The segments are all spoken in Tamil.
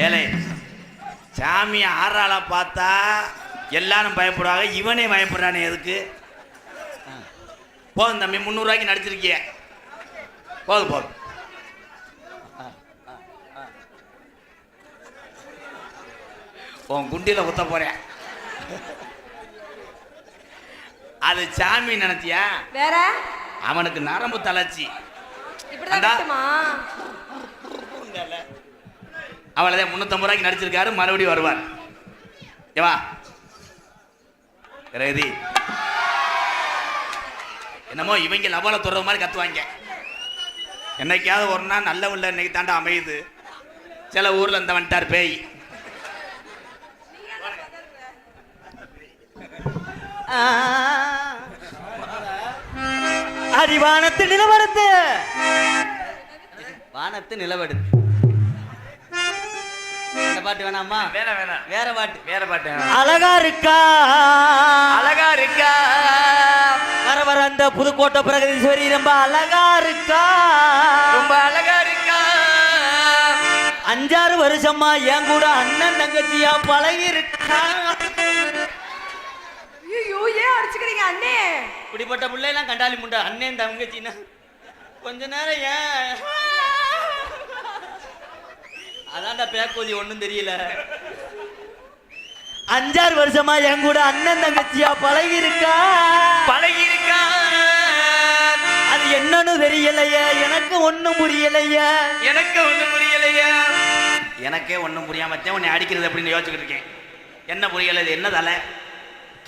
ஏலே சாமி ஆறாள பார்த்தா எல்லாரும் பயப்படுவாங்க, இவனே பயப்படுறானே எதுக்கு? போதும் தம்பி, 300 ரூபாய்க்கு நடிச்சிருக்கிய, போதும் போதும். உன் குண்டியில குத்த போறேன். அது சாமி நினைச்சியா? வேற அவனுக்கு நரம்பு தளர்ச்சி. அவளதான் 350 ரூபாய்க்கு நடிச்சிருக்காரு, மறுபடியும் வருவார். ஏவா ரதி என்னமோ இவங்க லபால தொடர்ற மாதிரி கத்துவாங்க. என்னைக்காவது ஒரு நாள் நல்ல உள்ள இன்னைக்கு தாண்டா அமையுது. சில ஊர்ல இந்த வந்துட்டார் பேய். அடிவானத்து நிலவடுத்து, வானத்து நிலவடுத்து. இந்த பாட்டு வேணாமா? வேணாம் வேணாம், வேற பாட்டு, வேற பாட்டு. அழகா இருக்கா அழகா இருக்கா வர வர அந்த புதுக்கோட்டை பிரகதீஸ்வரி ரொம்ப அழகா இருக்கா, ரொம்ப அழகா இருக்கா. 5-6 வருஷமா என் கூட அண்ணன் தங்கச்சியா பழகி இருக்கா. ஐயோ ஏன் அடிச்சுக்கிறீங்க அண்ணே? இப்படிப்பட்ட பிள்ளைலாம் கண்டாலி முண்டா அண்ணன் தங்கச்சின்னா கொஞ்ச நேரம் ஏன் அதான்டா பேக்கோதி ஒன்றும் தெரியல. 5-6 வருஷமா என் கூட அண்ணன் தங்கச்சியா பழகி இருக்கா, பழகி இருக்கா. அது என்னன்னு தெரியலையே, எனக்கு ஒண்ணும் புரியலையே, எனக்கு ஒண்ணும் புரியலையா. எனக்கே ஒண்ணும் புரியாம உன்னை அடிக்கிறது அப்படின்னு யோசிச்சுக்கிட்டு இருக்கேன். என்ன புரியல, இது என்ன தலை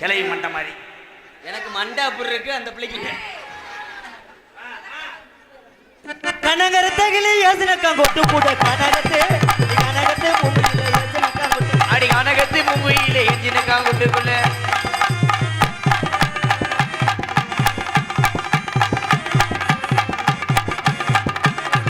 கிளவி மண்ட மாதிரி. எனக்கு மண்டை அப்படி இருக்கு அந்த பிள்ளைக்கு. கனகரத்தகிலே யோசனக்கா கொட்டு கூட கனகத்து கனகத்து அடி கனகத்து மும்பையிலே எஞ்சினக்கா கொட்டுக்குள்ள